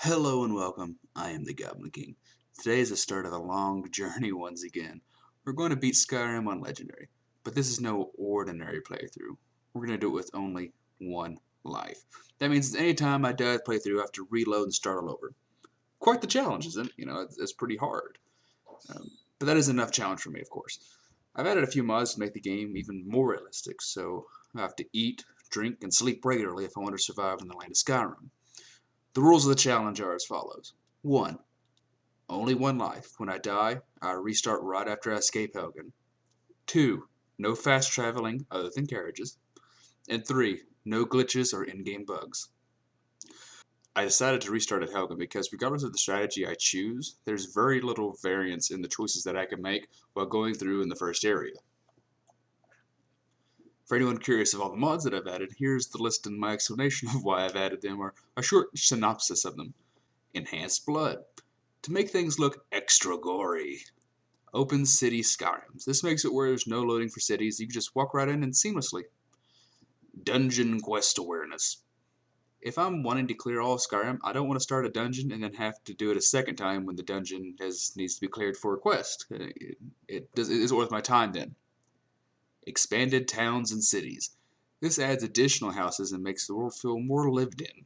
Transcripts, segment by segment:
Hello and welcome, I am the Goblin King. Today is the start of a long journey once again. We're going to beat Skyrim on Legendary, but this is no ordinary playthrough. We're going to do it with only one life. That means anytime I die with playthrough I have to reload and start all over. Quite the challenge, isn't it? It's pretty hard. But that is enough challenge for me, of course. I've added a few mods to make the game even more realistic, so I have to eat, drink, and sleep regularly if I want to survive in the land of Skyrim. The rules of the challenge are as follows. 1. Only one life. When I die, I restart right after I escape Helgen. 2. No fast traveling other than carriages. And 3. No glitches or in-game bugs. I decided to restart at Helgen because regardless of the strategy I choose, there's very little variance in the choices that I can make while going through in the first area. For anyone curious of all the mods that I've added, here's the list and my explanation of why I've added them, or a short synopsis of them. Enhanced blood. To make things look extra gory. Open city Skyrims. This makes it where there's no loading for cities, you can just walk right in and seamlessly. Dungeon quest awareness. If I'm wanting to clear all of Skyrim, I don't want to start a dungeon and then have to do it a second time when the dungeon needs to be cleared for a quest. It isn't worth my time then. Expanded towns and cities. This adds additional houses and makes the world feel more lived in.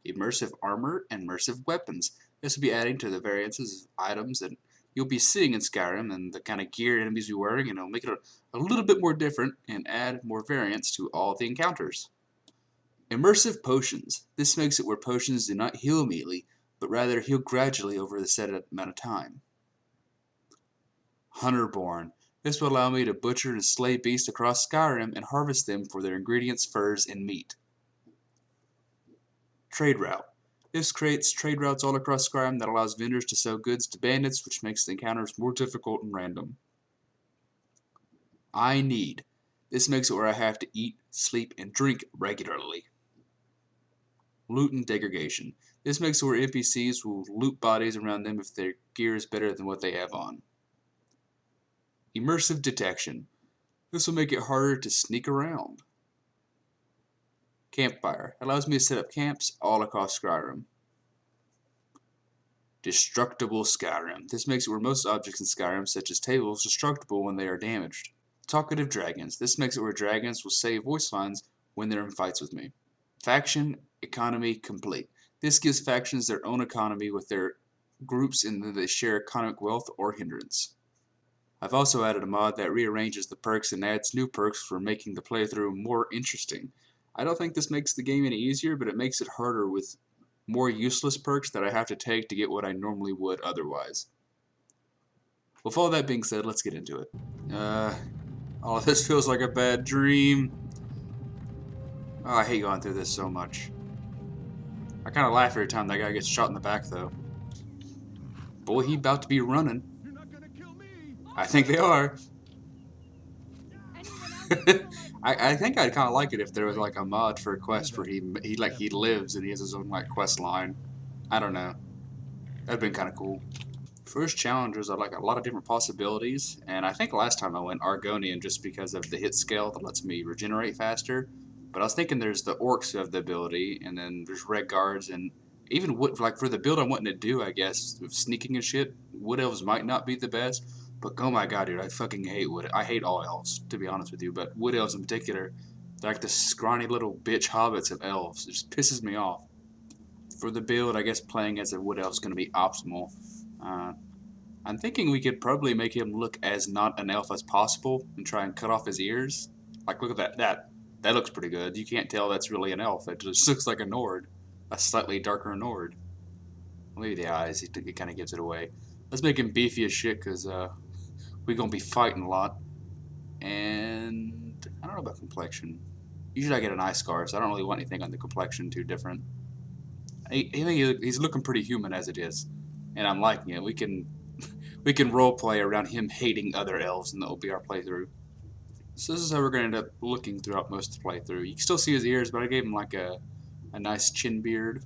Immersive armor and immersive weapons. This will be adding to the variances of items that you'll be seeing in Skyrim and the kind of gear enemies will be wearing, and it'll make it a little bit more different and add more variance to all the encounters. Immersive potions. This makes it where potions do not heal immediately, but rather heal gradually over the set amount of time. Hunterborn. This will allow me to butcher and slay beasts across Skyrim and harvest them for their ingredients, furs, and meat. Trade route. This creates trade routes all across Skyrim that allows vendors to sell goods to bandits, which makes the encounters more difficult and random. I need. This makes it where I have to eat, sleep, and drink regularly. Loot and degradation. This makes it where NPCs will loot bodies around them if their gear is better than what they have on. Immersive detection. This will make it harder to sneak around. Campfire. Allows me to set up camps all across Skyrim. Destructible Skyrim. This makes it where most objects in Skyrim, such as tables, are destructible when they are damaged. Talkative dragons. This makes it where dragons will say voice lines when they're in fights with me. Faction economy complete. This gives factions their own economy with their groups in that they share economic wealth or hindrance. I've also added a mod that rearranges the perks and adds new perks for making the playthrough more interesting. I don't think this makes the game any easier, but it makes it harder with more useless perks that I have to take to get what I normally would otherwise. With all that being said, let's get into it. All of this feels like a bad dream. Oh, I hate going through this so much. I kind of laugh every time that guy gets shot in the back, though. Boy, he about to be running. I think they are. I think I'd kind of like it if there was like a mod for a quest where he lives and he has his own like quest line. I don't know. That'd been kind of cool. First challengers are like a lot of different possibilities, and I think last time I went Argonian just because of the hit scale that lets me regenerate faster. But I was thinking there's the orcs who have the ability, and then there's red guards, and even like for the build I'm wanting to do, I guess with sneaking and shit, wood elves might not be the best. But oh my god, dude, I fucking hate wood. I hate all elves, to be honest with you, but wood elves in particular, they're like the scrawny little bitch hobbits of elves. It just pisses me off. For the build, I guess playing as a wood elf is going to be optimal. I'm thinking we could probably make him look as not an elf as possible and try and cut off his ears. Like, look at that. That looks pretty good. You can't tell that's really an elf. It just looks like a Nord. A slightly darker Nord. Maybe the eyes, it kind of gives it away. Let's make him beefy as shit, because we're going to be fighting a lot. And I don't know about complexion. Usually I get an eye scar, so I don't really want anything on the complexion too different. He's looking pretty human as it is, and I'm liking it. We can roleplay around him hating other elves, and that will be our playthrough. So this is how we're going to end up looking throughout most of the playthrough. You can still see his ears, but I gave him like a nice chin beard.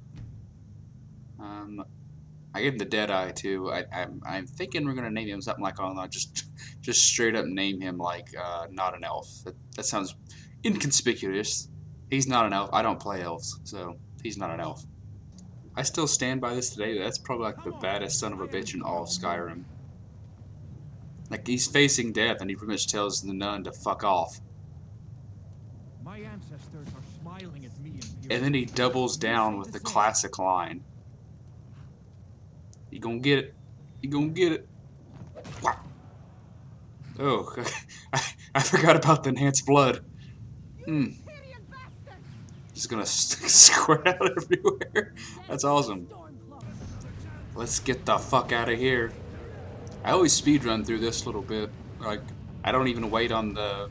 I gave him the dead eye too. I'm thinking we're going to name him something like, oh no, just straight up name him like not an elf. That sounds inconspicuous. He's not an elf. I don't play elves, so he's not an elf. I still stand by this today. That's probably like the baddest son of a bitch in all of Skyrim. Like, he's facing death, and he pretty much tells the nun to fuck off. My ancestors are smiling at me, And then he doubles down with the classic line. You gonna get it. You gonna get it. Wow. Oh, I forgot about the enhanced blood. Just gonna squirt out everywhere. That's awesome. Let's get the fuck out of here. I always speedrun through this little bit. Like, I don't even wait on the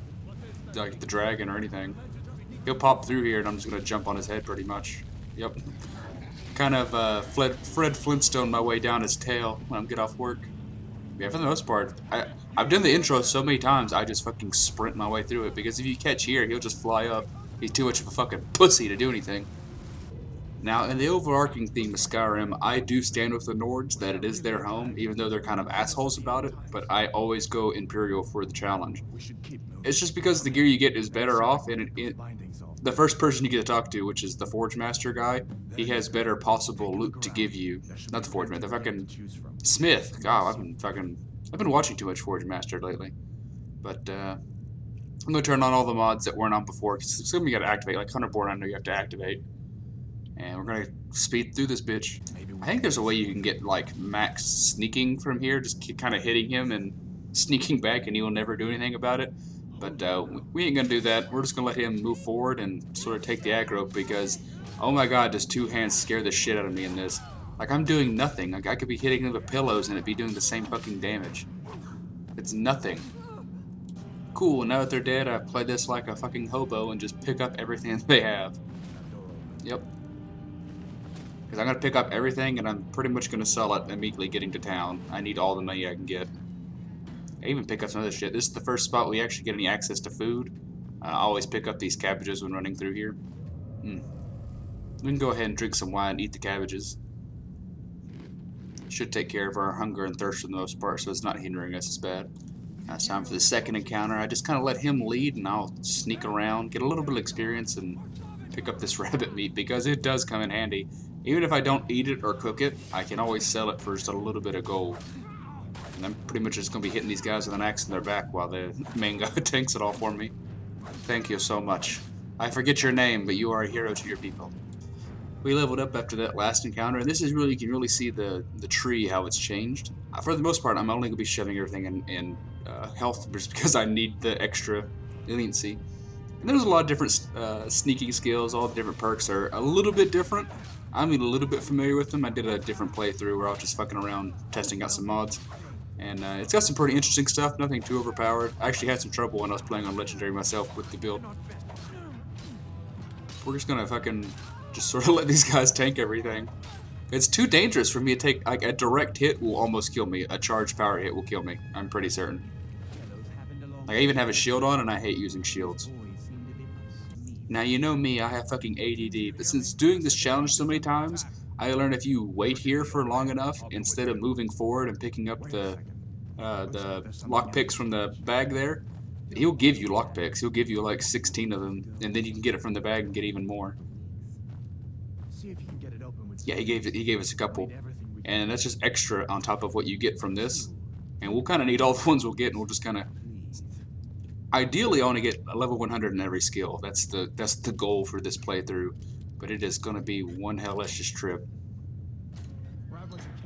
dragon or anything. He'll pop through here and I'm just gonna jump on his head pretty much. Yep. Kind of Fred Flintstone my way down his tail when I get off work. Yeah, for the most part, I've done the intro so many times I just fucking sprint my way through it, because if you catch here, he'll just fly up. He's too much of a fucking pussy to do anything. Now, in the overarching theme of Skyrim, I do stand with the Nords that it is their home, even though they're kind of assholes about it, but I always go Imperial for the challenge. It's just because the gear you get is better off, and the first person you get to talk to, which is the Forge Master guy, he has better possible loot to give you. Not the Forge Master, the fucking Smith. God, I've been watching too much Forge Master lately. But, I'm going to turn on all the mods that weren't on before, because it's something you got to activate. Like HUNTERBORN, I know you have to activate. And we're going to speed through this bitch. I think there's a way you can get, like, max sneaking from here, just kind of hitting him and sneaking back, and he will never do anything about it. But we ain't going to do that. We're just going to let him move forward and sort of take the aggro, because, oh my god, does two hands scare the shit out of me in this. Like, I'm doing nothing. Like, I could be hitting him with pillows and it'd be doing the same fucking damage. It's nothing. Cool, now that they're dead, I play this like a fucking hobo and just pick up everything they have. Yep. Because I'm going to pick up everything and I'm pretty much going to sell it immediately getting to town. I need all the money I can get. I even pick up some other shit. This is the first spot we actually get any access to food. I always pick up these cabbages when running through here. We can go ahead and drink some wine and eat the cabbages. Should take care of our hunger and thirst for the most part, so it's not hindering us as bad. Now it's time for the second encounter. I just kind of let him lead and I'll sneak around, get a little bit of experience, and pick up this rabbit meat, because it does come in handy. Even if I don't eat it or cook it, I can always sell it for just a little bit of gold. And I'm pretty much just going to be hitting these guys with an axe in their back while the main guy tanks it all for me. Thank you so much. I forget your name, but you are a hero to your people. We leveled up after that last encounter, and this is really, you can really see the tree, how it's changed. For the most part, I'm only going to be shoving everything in health, just because I need the extra leniency. And there's a lot of different sneaking skills. All the different perks are a little bit different. I'm a little bit familiar with them. I did a different playthrough where I was just fucking around testing out some mods. And it's got some pretty interesting stuff, nothing too overpowered. I actually had some trouble when I was playing on Legendary myself with the build. We're just gonna fucking just sort of let these guys tank everything. It's too dangerous for me to take, like, a direct hit will almost kill me. A charged power hit will kill me, I'm pretty certain. Like, I even have a shield on and I hate using shields. Now, you know me, I have fucking ADD, but since doing this challenge so many times, I learned if you wait here for long enough, instead of moving forward and picking up the lockpicks from the bag there, he'll give you lockpicks. He'll give you like 16 of them, and then you can get it from the bag and get even more. Yeah, he gave us a couple, and that's just extra on top of what you get from this. And we'll kind of need all the ones we'll get, and we'll just kind of... Ideally, I want to get a level 100 in every skill. That's the goal for this playthrough. But it is going to be one hellacious trip.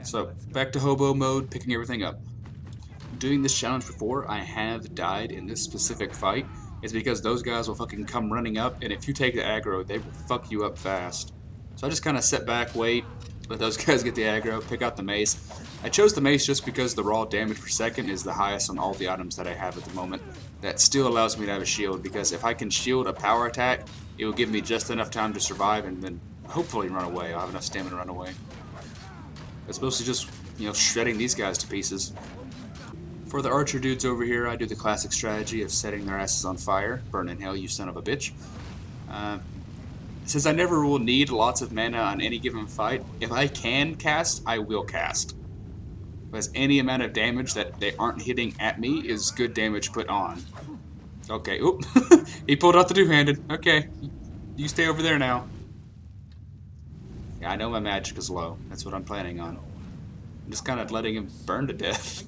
So, back to hobo mode, picking everything up. Doing this challenge before, I have died in this specific fight. It's because those guys will fucking come running up, and if you take the aggro, they will fuck you up fast. So I just kind of sit back, wait, let those guys get the aggro, pick out the mace. I chose the mace just because the raw damage per second is the highest on all the items that I have at the moment. That still allows me to have a shield, because if I can shield a power attack, it will give me just enough time to survive and then hopefully run away. I'll have enough stamina to run away. It's mostly just, you know, shredding these guys to pieces. For the archer dudes over here, I do the classic strategy of setting their asses on fire. Burn in hell, you son of a bitch. Since I never will need lots of mana on any given fight, if I can cast, I will cast. Because any amount of damage that they aren't hitting at me is good damage put on. Okay, oop. He pulled out the two-handed. Okay. You stay over there now. Yeah, I know my magic is low. That's what I'm planning on. I'm just kind of letting him burn to death.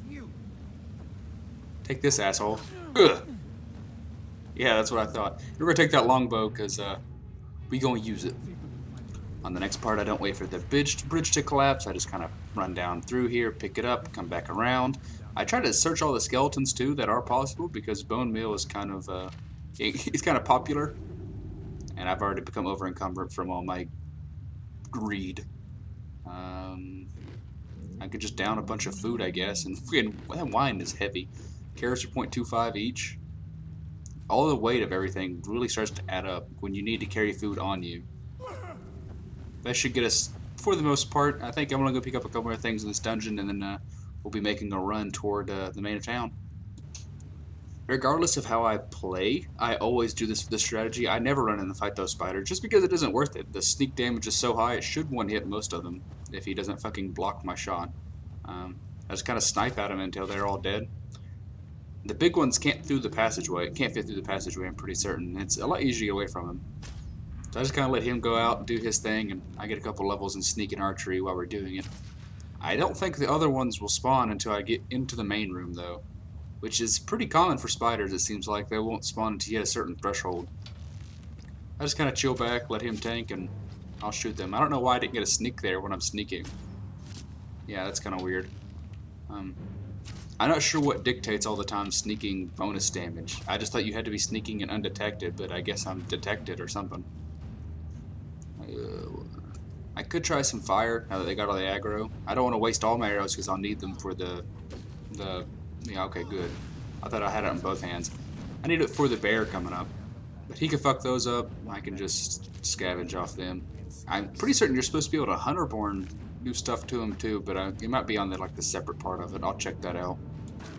Take this, asshole. Ugh. Yeah, that's what I thought. We're gonna take that longbow because we gonna use it. On the next part, I don't wait for the bridge to collapse. I just kind of run down through here, pick it up, come back around. I try to search all the skeletons too that are possible because bone meal is kind of it's kind of popular, and I've already become over encumbered from all my greed. I could just down a bunch of food, I guess, and that wine is heavy. Carrots are 0.25 each. All the weight of everything really starts to add up when you need to carry food on you. That should get us, for the most part. I think I'm gonna go pick up a couple more things in this dungeon, and then we'll be making a run toward the main town. Regardless of how I play, I always do this for the strategy. I never run in and fight those spiders, just because it isn't worth it. The sneak damage is so high, it should one-hit most of them, if he doesn't fucking block my shot. I just kind of snipe at them until they're all dead. The big ones can't fit through the passageway, I'm pretty certain. It's a lot easier to get away from them. So I just kind of let him go out and do his thing, and I get a couple levels in sneak and archery while we're doing it. I don't think the other ones will spawn until I get into the main room, though. Which is pretty common for spiders, it seems like. They won't spawn until you hit a certain threshold. I just kind of chill back, let him tank, and I'll shoot them. I don't know why I didn't get a sneak there when I'm sneaking. Yeah, that's kind of weird. I'm not sure what dictates all the time sneaking bonus damage. I just thought you had to be sneaking and undetected, but I guess I'm detected or something. I could try some fire now that they got all the aggro. I don't want to waste all my arrows because I'll need them for the yeah, okay, good. I thought I had it on both hands. I need it for the bear coming up. But he can fuck those up. I can just scavenge off them. I'm pretty certain you're supposed to be able to Hunterborn do stuff to him too, but it might be on the separate part of it. I'll check that out.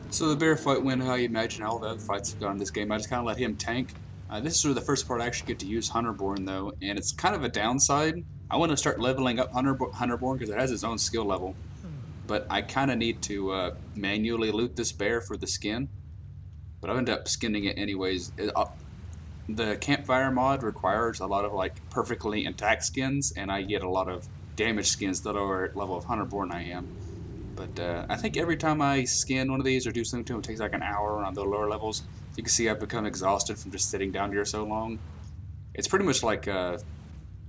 So the bear fight went how you imagine all the other fights have gone in this game. I just kind of let him tank. This is sort of the first part I actually get to use Hunterborn though, and it's kind of a downside. I want to start leveling up Hunterborn because it has its own skill level. But I kind of need to manually loot this bear for the skin. But I'll end up skinning it anyways. The campfire mod requires a lot of perfectly intact skins, and I get a lot of damaged skins the lower level of Hunterborn I am. But I think every time I skin one of these or do something to them, it takes like an hour on the lower levels. You can see I've become exhausted from just sitting down here so long. It's pretty much like,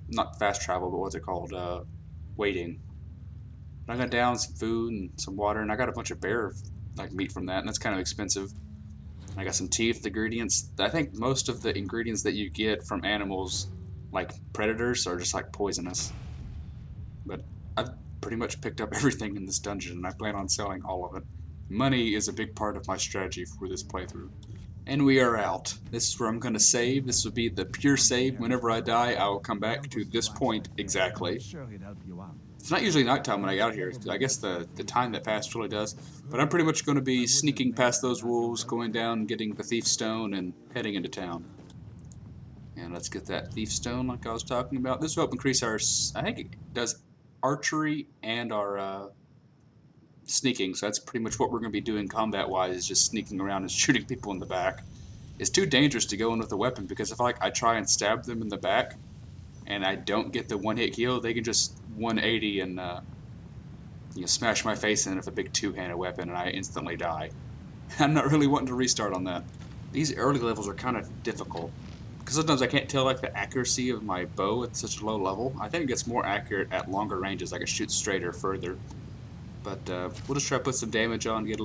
not fast travel, but what's it called? Waiting. I got down some food and some water, and I got a bunch of bear meat from that, and that's kind of expensive. I got some teeth, ingredients. I think most of the ingredients that you get from animals, like predators, are just poisonous. But I've pretty much picked up everything in this dungeon, and I plan on selling all of it. Money is a big part of my strategy for this playthrough. And we are out. This is where I'm going to save. This will be the pure save. Whenever I die, I will come back to this point exactly. It's not usually nighttime when I get out here. I guess the time that passed really does. But I'm pretty much going to be sneaking past those wolves, going down, getting the thief stone, and heading into town. And let's get that thief stone like I was talking about. This will help increase our, I think it does archery and our sneaking. So that's pretty much what we're going to be doing combat-wise, is just sneaking around and shooting people in the back. It's too dangerous to go in with a weapon because if I try and stab them in the back and I don't get the one-hit kill, they can just 180 and smash my face in with a big two-handed weapon, and I instantly die. I'm not really wanting to restart on that. These early levels are kind of difficult because sometimes I can't tell the accuracy of my bow at such a low level. I think it gets more accurate at longer ranges. I can shoot straighter, further. But we'll just try to put some damage on. Get a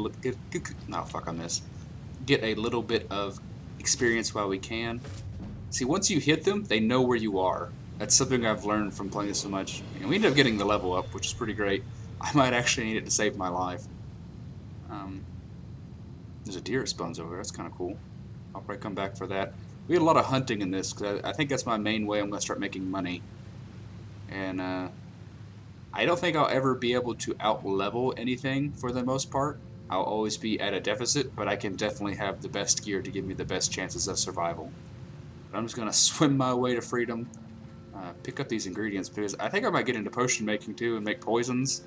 little bit of experience while we can. See, once you hit them, they know where you are. That's something I've learned from playing this so much. And we ended up getting the level up, which is pretty great. I might actually need it to save my life. There's a deer that spawns over there. That's kind of cool. I'll probably come back for that. We had a lot of hunting in this, because I think that's my main way I'm going to start making money. And I don't think I'll ever be able to out-level anything for the most part. I'll always be at a deficit, but I can definitely have the best gear to give me the best chances of survival. But I'm just going to swim my way to freedom. Pick up these ingredients because I think I might get into potion making too and make poisons.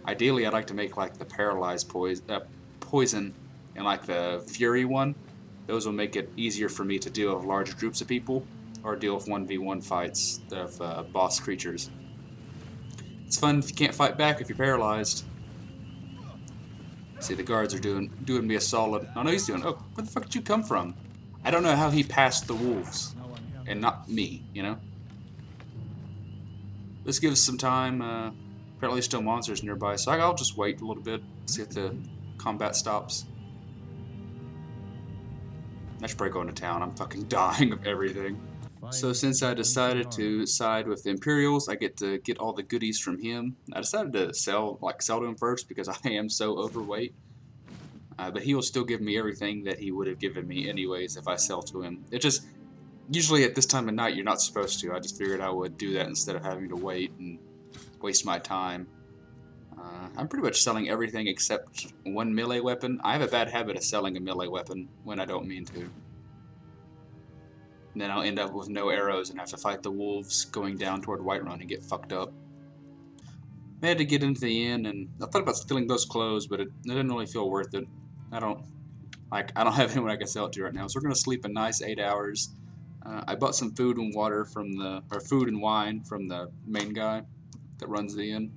Ideally, I'd like to make the paralyzed poison and the fury one. Those will make it easier for me to deal with large groups of people, or deal with 1v1 fights of boss creatures. It's fun if you can't fight back if you're paralyzed. See, the guards are doing me a solid. Oh no, he's doing. Oh, where the fuck did you come from? I don't know how he passed the wolves and not me. You know. This gives some time. Apparently, still monsters nearby, so I'll just wait a little bit, see if the combat stops. I should probably go into town. I'm fucking dying of everything. So since I decided to side with the Imperials, I get to get all the goodies from him. I decided to sell to him first because I am so overweight. But he will still give me everything that he would have given me anyways if I sell to him. It just, usually at this time of night you're not supposed to. I just figured I would do that instead of having to wait and waste my time. I'm pretty much selling everything except one melee weapon. I have a bad habit of selling a melee weapon when I don't mean to. And then I'll end up with no arrows and have to fight the wolves going down toward Whiterun and get fucked up. I had to get into the inn, and I thought about stealing those clothes, but it didn't really feel worth it. I don't have anyone I can sell it to right now, so we're gonna sleep a nice 8 hours. I bought some food and water food and wine from the main guy that runs the inn.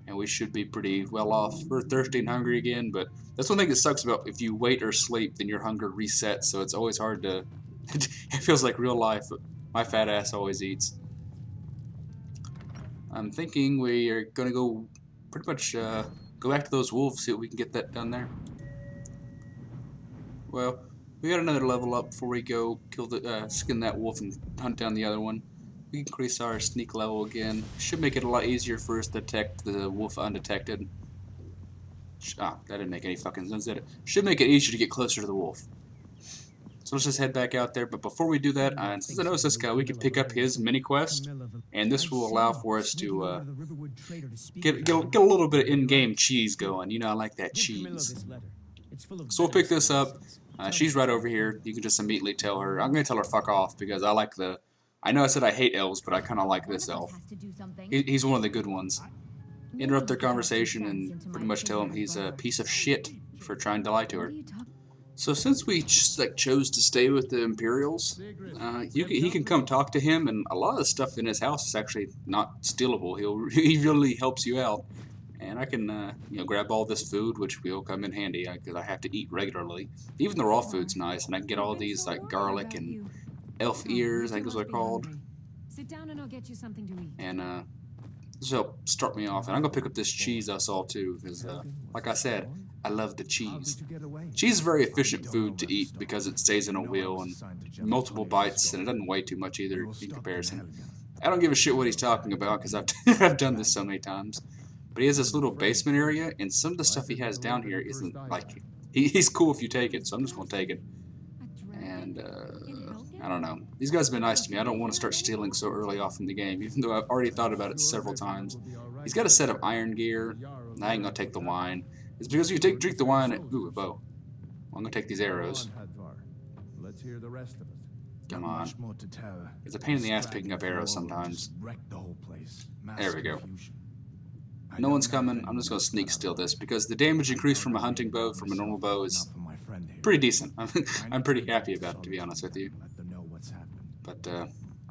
And we should be pretty well off. We're thirsty and hungry again, but that's one thing that sucks about if you wait or sleep, then your hunger resets, so it's always hard to... It feels like real life, but my fat ass always eats. I'm thinking we are going to go pretty much go back to those wolves, see what we can get that done there. Well, we got another level up before we go skin that wolf and hunt down the other one. We increase our sneak level again. Should make it a lot easier for us to detect the wolf undetected. That didn't make any fucking sense, did it? Should make it easier to get closer to the wolf. So let's just head back out there. But before we do that, since I know it's this guy, we can pick up his mini quest, and this will allow for us to get a little bit of in-game cheese going. You know, I like that cheese. So we'll pick this up. She's right over here. You can just immediately tell her. I'm gonna tell her fuck off because I like the. I know I said I hate elves, but I kind of like this elf. He's one of the good ones. Interrupt their conversation and pretty much tell him he's a piece of shit for trying to lie to her. So since we just chose to stay with the Imperials, he can come talk to him, and a lot of the stuff in his house is actually not stealable. He really helps you out, and I can grab all this food, which will come in handy because I have to eat regularly. Even the raw food's nice, and I can get all these like garlic and elf ears, I think is what they're called. Sit down and I'll get you something to eat. And this will help start me off. And I'm gonna pick up this cheese I saw too, because like I said, I love the cheese. Cheese is very efficient food to eat because it stays in a wheel and multiple bites, and it doesn't weigh too much either in comparison. I don't give a shit what he's talking about because I've done this so many times. But he has this little basement area, and some of the stuff he has down here isn't like he's cool if you take it, so I'm just gonna take it. And I don't know. These guys have been nice to me. I don't want to start stealing so early off in the game, even though I've already thought about it several times. He's got a set of iron gear. I ain't gonna take the wine. It's because you drink the wine. Ooh, a bow. I'm gonna take these arrows. Let's hear the rest of it. Come on. It's a pain in the ass picking up arrows sometimes. There we go. No one's coming. I'm just gonna sneak steal this because the damage increase from a hunting bow from a normal bow is pretty decent. I'm pretty happy about it, to be honest with you. But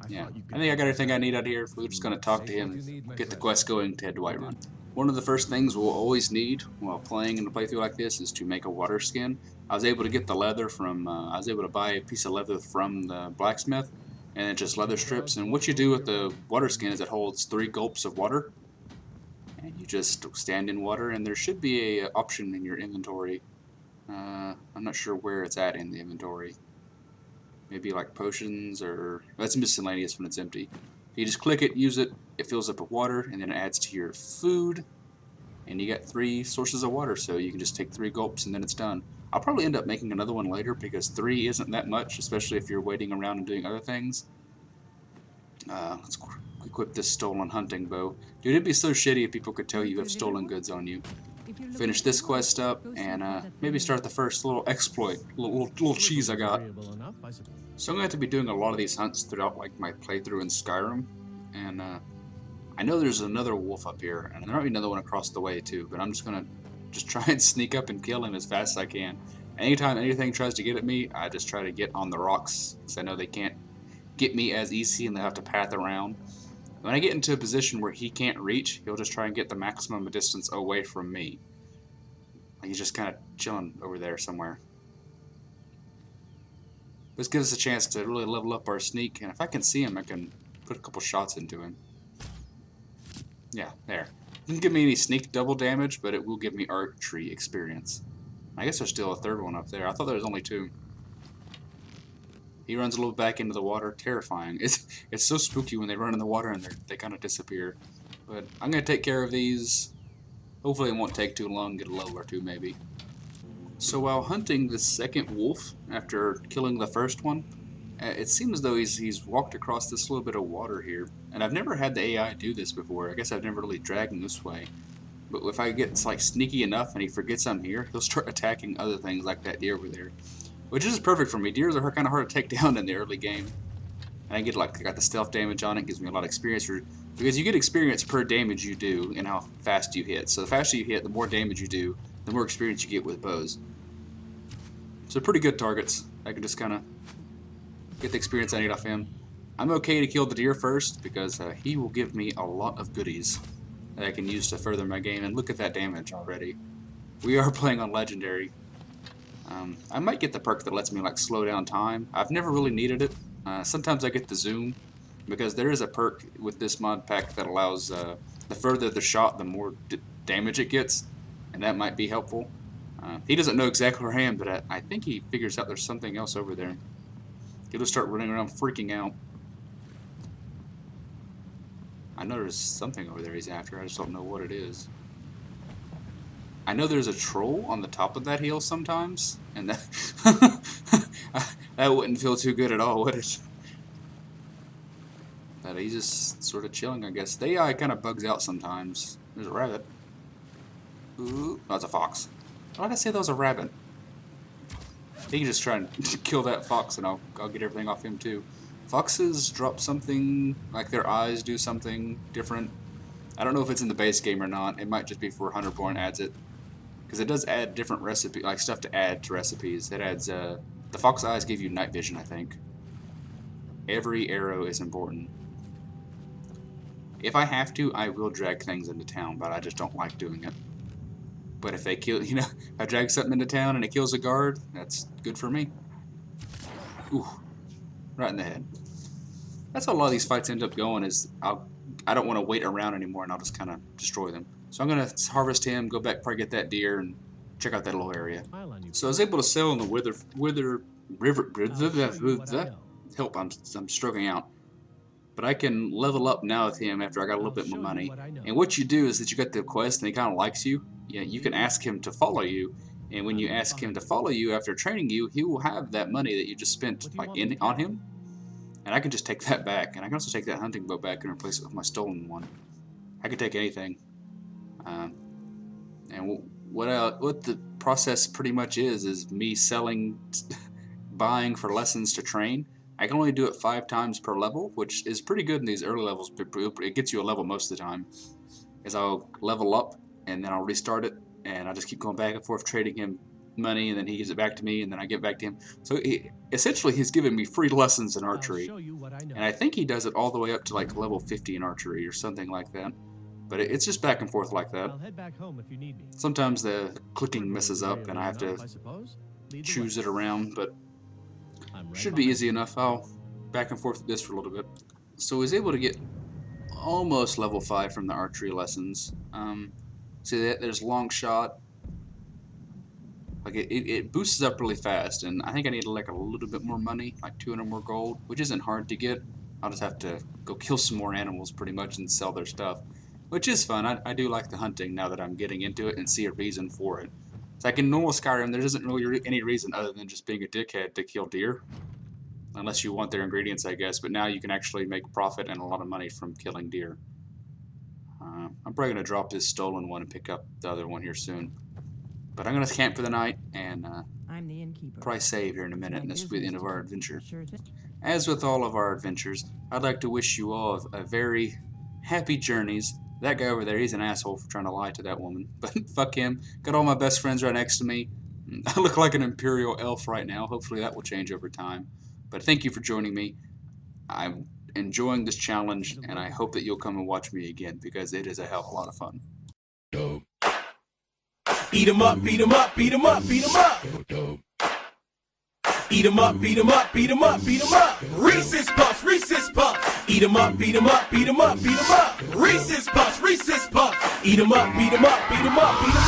yeah, I think I got everything I need out here. We're just gonna talk to him, get the quest going to head to Whiterun. One of the first things we'll always need while playing in a playthrough like this is to make a water skin. I was able to get the leather from. I was able to buy a piece of leather from the blacksmith, and it's just leather strips. And what you do with the water skin is it holds 3 gulps of water, and you just stand in water. And there should be a option in your inventory. I'm not sure where it's at in the inventory. Maybe like potions or that's miscellaneous when it's empty. You just click it, use it, it fills up with water, and then it adds to your food, and you got 3 sources of water, so you can just take 3 gulps and then it's done. I'll probably end up making another one later because 3 isn't that much, especially if you're waiting around and doing other things. Let's equip this stolen hunting bow. Dude, it'd be so shitty if people could tell you have stolen goods on you. Finish this quest up, and maybe start the first little exploit, little cheese I got. So I'm going to have to be doing a lot of these hunts throughout like my playthrough in Skyrim, and I know there's another wolf up here, and there might be another one across the way too, but I'm just going to try and sneak up and kill him as fast as I can. Anytime anything tries to get at me, I just try to get on the rocks, because I know they can't get me as easy and they'll have to path around. When I get into a position where he can't reach, he'll just try and get the maximum distance away from me. Like he's just kind of chilling over there somewhere. This gives us a chance to really level up our sneak, and if I can see him, I can put a couple shots into him. Yeah, there. It doesn't give me any sneak double damage, but it will give me archery experience. I guess there's still a third one up there. I thought there was only 2. He runs a little back into the water. Terrifying. It's so spooky when they run in the water and they kind of disappear. But I'm going to take care of these. Hopefully it won't take too long. Get a level or 2 maybe. So while hunting the second wolf, after killing the first one, it seems as though he's walked across this little bit of water here. And I've never had the AI do this before. I guess I've never really dragged him this way. But if I get like sneaky enough and he forgets I'm here, he'll start attacking other things like that deer over there. Which is perfect for me. Deers are kind of hard to take down in the early game. And I got the stealth damage on it, gives me a lot of experience. Because you get experience per damage you do and how fast you hit. So the faster you hit, the more damage you do, the more experience you get with bows. So pretty good targets. I can just kind of get the experience I need off him. I'm okay to kill the deer first because he will give me a lot of goodies that I can use to further my game. And look at that damage already. We are playing on Legendary. I might get the perk that lets me like slow down time. I've never really needed it. Sometimes I get the zoom because there is a perk with this mod pack that allows the further the shot, the more damage it gets, and that might be helpful. He doesn't know exactly where I am, but I think he figures out there's something else over there. He'll just start running around freaking out. I know there's something over there he's after, I just don't know what it is. I know there's a troll on the top of that hill sometimes, and that that wouldn't feel too good at all, would it? But he's just sort of chilling, I guess. The AI kind of bugs out sometimes. There's a rabbit. Ooh, that's a fox. Why did I say that was a rabbit? He can just try and kill that fox, and I'll get everything off him too. Foxes drop something, like their eyes do something different. I don't know if it's in the base game or not. It might just be for HUNTERBORN adds it. Because it does add different recipe, like stuff to add to recipes. It adds, the fox eyes give you night vision, I think. Every arrow is important. If I have to, I will drag things into town, but I just don't like doing it. But if they kill, if I drag something into town and it kills a guard, that's good for me. Ooh, right in the head. That's how a lot of these fights end up going, is I don't want to wait around anymore and I'll just kind of destroy them. So I'm going to harvest him, go back, probably get that deer, and check out that little area. So I was able to sell in the Wither River. Help, I'm struggling out. But I can level up now with him after I got a little bit more money. And what you do is that you got the quest and he kind of likes you. Yeah, you can ask him to follow you. And when you ask him to follow you after training you, he will have that money that you just spent on him. And I can just take that back. And I can also take that hunting bow back and replace it with my stolen one. I can take anything. And what the process pretty much is me selling, buying for lessons to train. I can only do it 5 times per level, which is pretty good in these early levels. It gets you a level most of the time. Is I'll level up and then I'll restart it, and I just keep going back and forth trading him money, and then he gives it back to me, and then I give it back to him. So essentially, he's giving me free lessons in archery, and I think he does it all the way up to like level 50 in archery or something like that. But it's just back and forth like that. I'll head back home if you need me. Sometimes the clicking messes up, and I have to choose it around, but should be easy enough. I'll back and forth with this for a little bit. So I was able to get almost level 5 from the archery lessons. See that there's long shot. Like it boosts up really fast, and I think I need like a little bit more money, like 200 more gold, which isn't hard to get. I'll just have to go kill some more animals pretty much and sell their stuff, which is fun. I do like the hunting now that I'm getting into it and see a reason for it. It's like in normal Skyrim, there isn't really any reason other than just being a dickhead to kill deer. Unless you want their ingredients, I guess. But now you can actually make profit and a lot of money from killing deer. I'm probably going to drop this stolen one and pick up the other one here soon. But I'm going to camp for the night and I'm the innkeeper. probably save here in a minute, and this will be the end of our adventure. As with all of our adventures, I'd like to wish you all a very happy journeys. That guy over there, he's an asshole for trying to lie to that woman. But fuck him. Got all my best friends right next to me. I look like an imperial elf right now. Hopefully that will change over time. But thank you for joining me. I'm enjoying this challenge, and I hope that you'll come and watch me again because it is a hell of a lot of fun. Eat 'em up, beat 'em up, beat 'em up, beat 'em up. Eat 'em up, beat 'em up, beat 'em up, beat 'em up. Reese's Puffs, Reese's Puffs. Eat 'em up, beat 'em up, beat 'em up, beat 'em up. Reese's Puffs, Reese's Puffs. Eat 'em up, beat 'em up, beat 'em up, beat 'em up.